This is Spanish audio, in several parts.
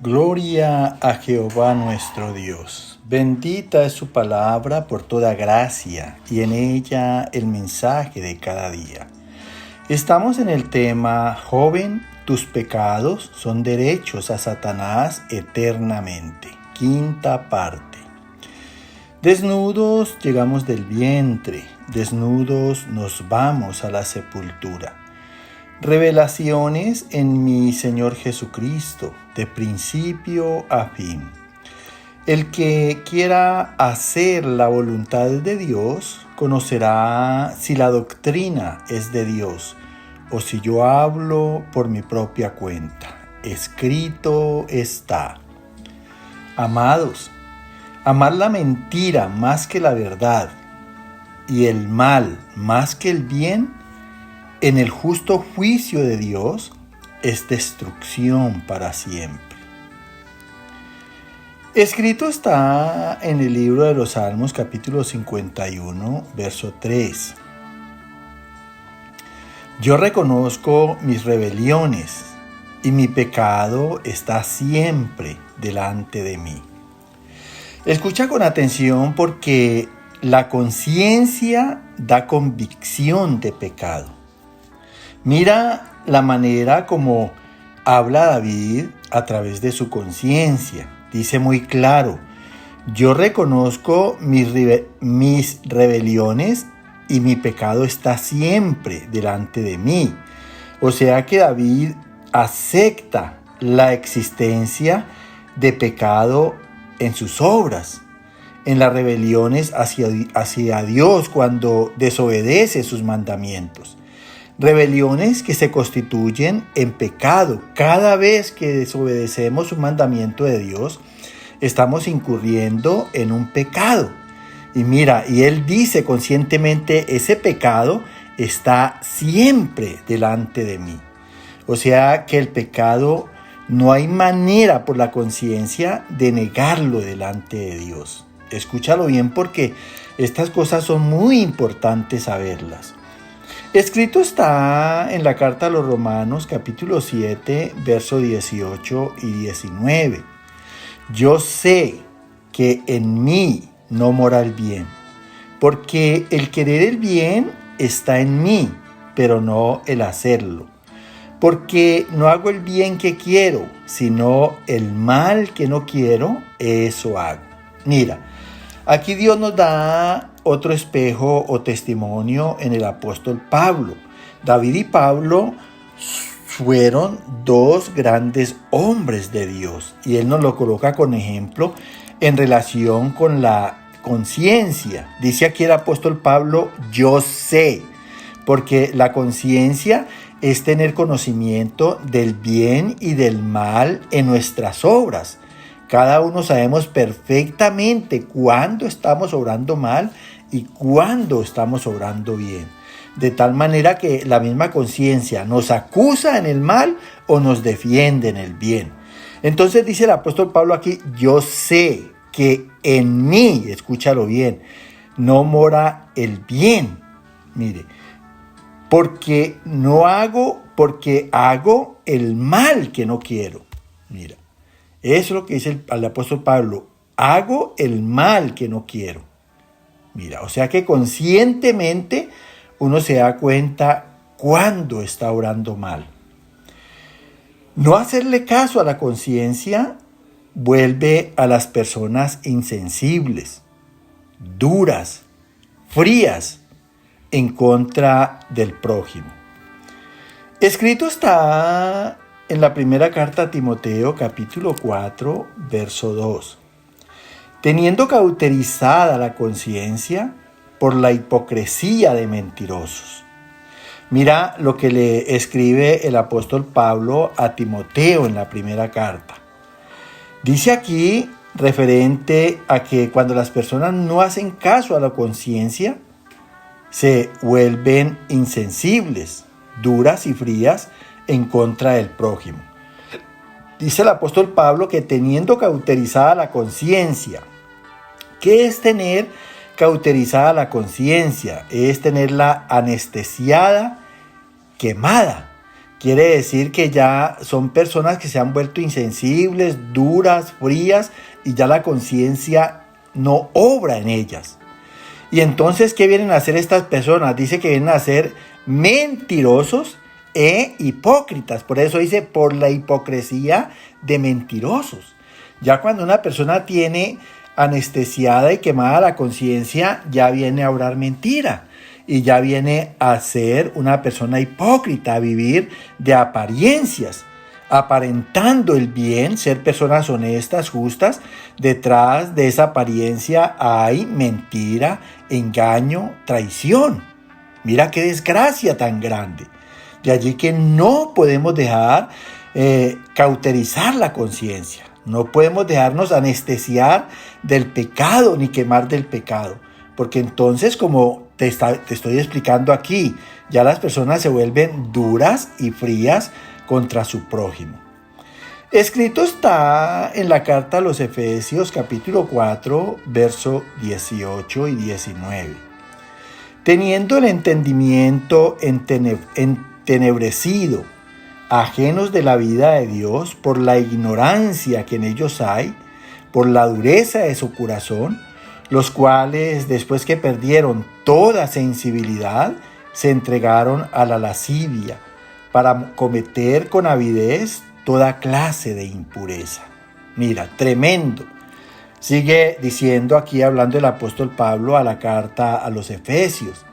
Gloria a Jehová nuestro Dios. Bendita es su palabra por toda gracia y en ella el mensaje de cada día. Estamos en el tema: joven, tus pecados son derechos a Satanás eternamente. Quinta parte. Desnudos llegamos del vientre, desnudos nos vamos a la sepultura. Revelaciones en mi Señor Jesucristo, de principio a fin. El que quiera hacer la voluntad de Dios, conocerá si la doctrina es de Dios, o si yo hablo por mi propia cuenta. Escrito está. Amados, amar la mentira más que la verdad, y el mal más que el bien, en el justo juicio de Dios, es destrucción para siempre. Escrito está en el libro de los Salmos, capítulo 51, verso 3. Yo reconozco mis rebeliones y mi pecado está siempre delante de mí. Escucha con atención, porque la conciencia da convicción de pecado. Mira la manera como habla David a través de su conciencia. Dice muy claro: yo reconozco mis rebeliones y mi pecado está siempre delante de mí. O sea que David acepta la existencia de pecado en sus obras, en las rebeliones hacia Dios cuando desobedece sus mandamientos. Rebeliones que se constituyen en pecado. Cada vez que desobedecemos un mandamiento de Dios, estamos incurriendo en un pecado. Y mira, y él dice conscientemente: ese pecado está siempre delante de mí. O sea que el pecado no hay manera por la conciencia de negarlo delante de Dios. Escúchalo bien, porque estas cosas son muy importantes saberlas. Escrito está en la carta a los Romanos, capítulo 7, verso 18 y 19. Yo sé que en mí no mora el bien, porque el querer el bien está en mí, pero no el hacerlo. Porque no hago el bien que quiero, sino el mal que no quiero, eso hago. Mira, aquí Dios nos da otro espejo o testimonio en el apóstol Pablo. David y Pablo fueron dos grandes hombres de Dios, y él nos lo coloca con ejemplo en relación con la conciencia. Dice aquí el apóstol Pablo: yo sé, porque la conciencia es tener conocimiento del bien y del mal en nuestras obras. Cada uno sabemos perfectamente cuándo estamos obrando mal y cuándo estamos obrando bien. De tal manera que la misma conciencia nos acusa en el mal o nos defiende en el bien. Entonces dice el apóstol Pablo aquí: yo sé que en mí, escúchalo bien, no mora el bien. Mire, porque hago el mal que no quiero. Mira. Eso es lo que dice el apóstol Pablo: hago el mal que no quiero. Mira, o sea que conscientemente uno se da cuenta cuando está obrando mal. No hacerle caso a la conciencia vuelve a las personas insensibles, duras, frías en contra del prójimo. Escrito está en la primera carta a Timoteo, capítulo 4, verso 2. Teniendo cauterizada la conciencia por la hipocresía de mentirosos. Mira lo que le escribe el apóstol Pablo a Timoteo en la primera carta. Dice aquí, referente a que cuando las personas no hacen caso a la conciencia, se vuelven insensibles, duras y frías en contra del prójimo. Dice el apóstol Pablo que teniendo cauterizada la conciencia. ¿Qué es tener cauterizada la conciencia? Es tenerla anestesiada, quemada. Quiere decir que ya son personas que se han vuelto insensibles, duras, frías, y ya la conciencia no obra en ellas. Y entonces, ¿qué vienen a hacer estas personas? Dice que vienen a ser mentirosos e hipócritas. Por eso dice, por la hipocresía de mentirosos. Ya cuando una persona tiene anestesiada y quemada la conciencia, ya viene a obrar mentira. Y ya viene a ser una persona hipócrita, a vivir de apariencias, aparentando el bien, ser personas honestas, justas. Detrás de esa apariencia hay mentira, engaño, traición. Mira qué desgracia tan grande. De allí que no podemos dejar cauterizar la conciencia. No podemos dejarnos anestesiar del pecado ni quemar del pecado. Porque entonces, como te estoy explicando aquí, ya las personas se vuelven duras y frías contra su prójimo. Escrito está en la carta a los Efesios capítulo 4, verso 18 y 19. Teniendo el entendimiento entenebrecido, ajenos de la vida de Dios por la ignorancia que en ellos hay, por la dureza de su corazón, los cuales, después que perdieron toda sensibilidad, se entregaron a la lascivia para cometer con avidez toda clase de impureza. Mira, tremendo. Sigue diciendo aquí, hablando el apóstol Pablo a la carta a los Efesios.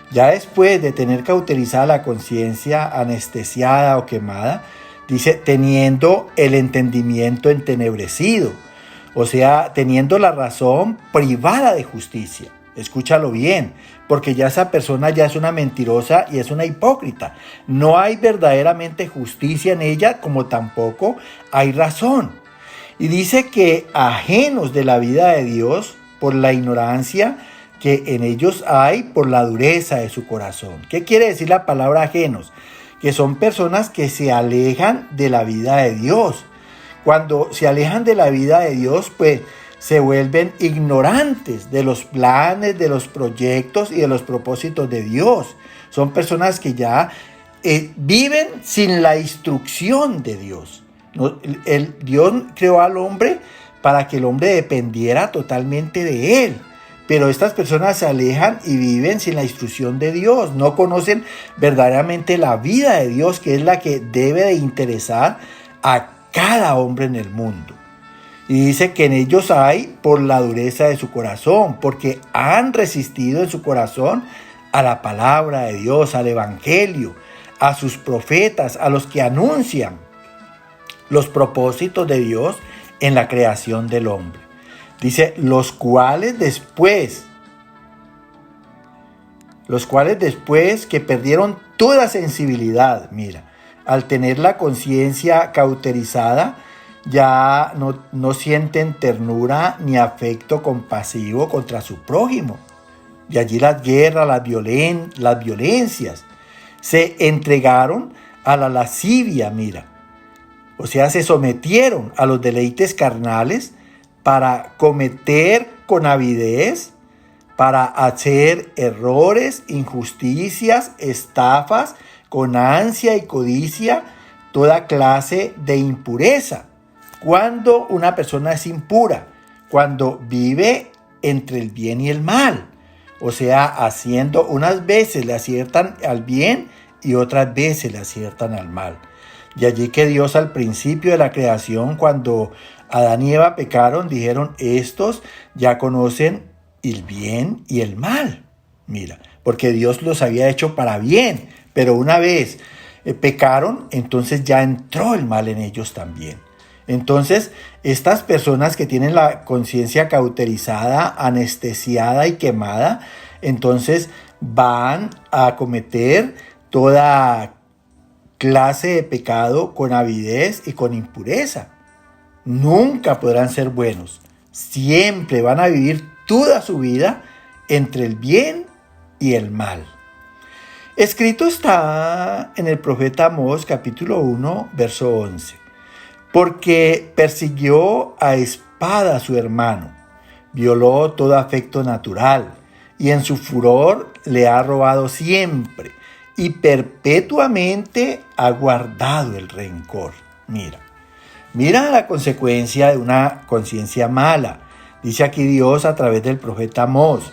Ya después de tener cauterizada la conciencia, anestesiada o quemada, dice, teniendo el entendimiento entenebrecido. O sea, teniendo la razón privada de justicia. Escúchalo bien, porque ya esa persona ya es una mentirosa y es una hipócrita. No hay verdaderamente justicia en ella, como tampoco hay razón. Y dice que ajenos de la vida de Dios por la ignorancia que en ellos hay, por la dureza de su corazón. ¿Qué quiere decir la palabra ajenos? Que son personas que se alejan de la vida de Dios. Cuando se alejan de la vida de Dios, pues se vuelven ignorantes de los planes, de los proyectos y de los propósitos de Dios. Son personas que ya viven sin la instrucción de Dios. Dios creó al hombre para que el hombre dependiera totalmente de él. Pero estas personas se alejan y viven sin la instrucción de Dios. No conocen verdaderamente la vida de Dios, que es la que debe de interesar a cada hombre en el mundo. Y dice que en ellos hay por la dureza de su corazón, porque han resistido en su corazón a la palabra de Dios, al evangelio, a sus profetas, a los que anuncian los propósitos de Dios en la creación del hombre. Dice, los cuales después que perdieron toda sensibilidad, mira, al tener la conciencia cauterizada, ya no sienten ternura ni afecto compasivo contra su prójimo. De allí las guerras, las violencias. Se entregaron a la lascivia, mira. O sea, se sometieron a los deleites carnales para cometer con avidez, para hacer errores, injusticias, estafas, con ansia y codicia, toda clase de impureza. Cuando una persona es impura, cuando vive entre el bien y el mal, o sea, haciendo, unas veces le aciertan al bien y otras veces le aciertan al mal. De allí que Dios al principio de la creación, cuando Adán y Eva pecaron, dijeron, estos ya conocen el bien y el mal. Mira, porque Dios los había hecho para bien, pero una vez pecaron, entonces ya entró el mal en ellos también. Entonces, estas personas que tienen la conciencia cauterizada, anestesiada y quemada, entonces van a cometer toda clase de pecado con avidez y con impureza. Nunca podrán ser buenos. Siempre van a vivir toda su vida entre el bien y el mal. Escrito está en el profeta Amós, capítulo 1, verso 11. Porque persiguió a espada a su hermano, violó todo afecto natural, y en su furor le ha robado siempre, y perpetuamente ha guardado el rencor. Mira la consecuencia de una conciencia mala. Dice aquí Dios a través del profeta Amós,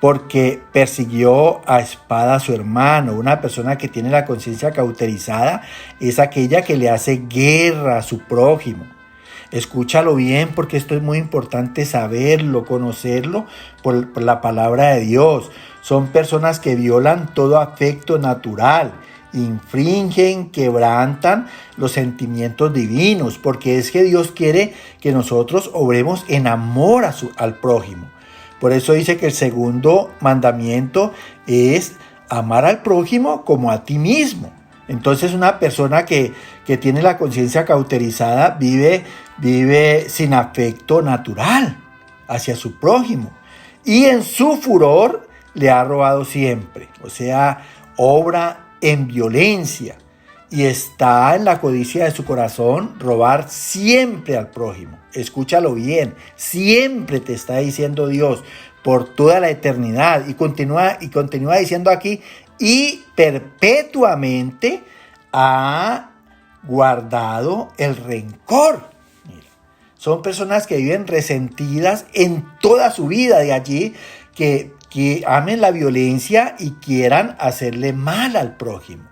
porque persiguió a espada a su hermano. Una persona que tiene la conciencia cauterizada es aquella que le hace guerra a su prójimo. Escúchalo bien, porque esto es muy importante saberlo, conocerlo por la palabra de Dios. Son personas que violan todo afecto natural, infringen, quebrantan los sentimientos divinos, porque es que Dios quiere que nosotros obremos en amor al prójimo. Por eso dice que el segundo mandamiento es amar al prójimo como a ti mismo. Entonces una persona que tiene la conciencia cauterizada vive sin afecto natural hacia su prójimo. Y en su furor le ha robado siempre. O sea, obra en violencia. Y está en la codicia de su corazón robar siempre al prójimo. Escúchalo bien. Siempre te está diciendo Dios por toda la eternidad. Y continúa diciendo aquí, y perpetuamente ha guardado el rencor. Mira, son personas que viven resentidas en toda su vida, de allí que amen la violencia y quieran hacerle mal al prójimo.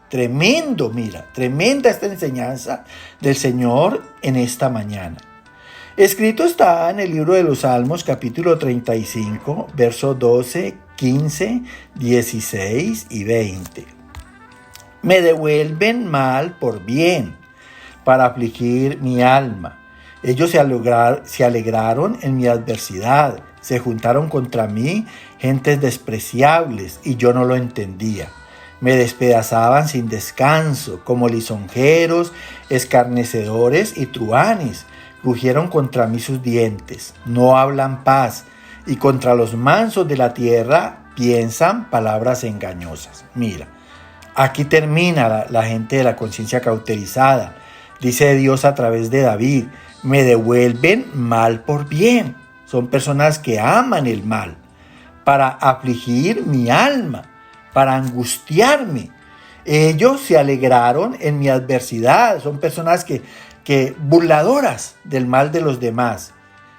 Tremendo, tremenda esta enseñanza del Señor en esta mañana. Escrito está en el libro de los Salmos, capítulo 35, versos 12, 15, 16 y 20. Me devuelven mal por bien, para afligir mi alma. Ellos se alegraron en mi adversidad, se juntaron contra mí gentes despreciables, y yo no lo entendía. Me despedazaban sin descanso, como lisonjeros, escarnecedores y truhanes. Rugieron contra mí sus dientes, no hablan paz, y contra los mansos de la tierra piensan palabras engañosas. Mira, aquí termina la gente de la conciencia cauterizada. Dice Dios a través de David, me devuelven mal por bien. Son personas que aman el mal para afligir mi alma, para angustiarme. Ellos se alegraron en mi adversidad. Son personas que burladoras del mal de los demás.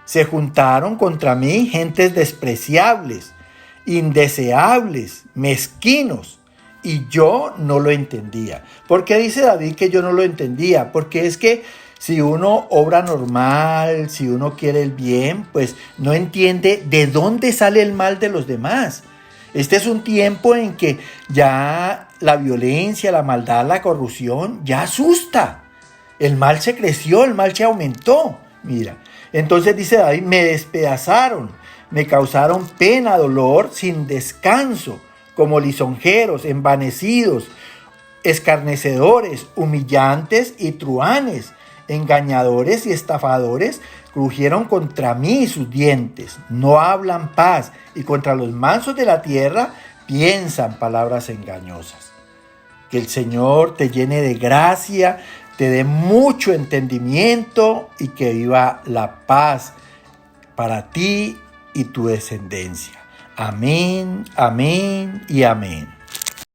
Se juntaron contra mí gentes despreciables, indeseables, mezquinos, y yo no lo entendía. ¿Por qué dice David que yo no lo entendía? Porque es que si uno obra normal, si uno quiere el bien, pues no entiende de dónde sale el mal de los demás. Este es un tiempo en que ya la violencia, la maldad, la corrupción ya asusta. El mal se creció, el mal se aumentó. Mira, entonces dice David, me despedazaron, me causaron pena, dolor, sin descanso, como lisonjeros, envanecidos, escarnecedores, humillantes y truhanes, engañadores y estafadores, crujieron contra mí sus dientes, no hablan paz, y contra los mansos de la tierra piensan palabras engañosas. Que el Señor te llene de gracia, te dé mucho entendimiento y que viva la paz para ti y tu descendencia. Amén, amén y amén.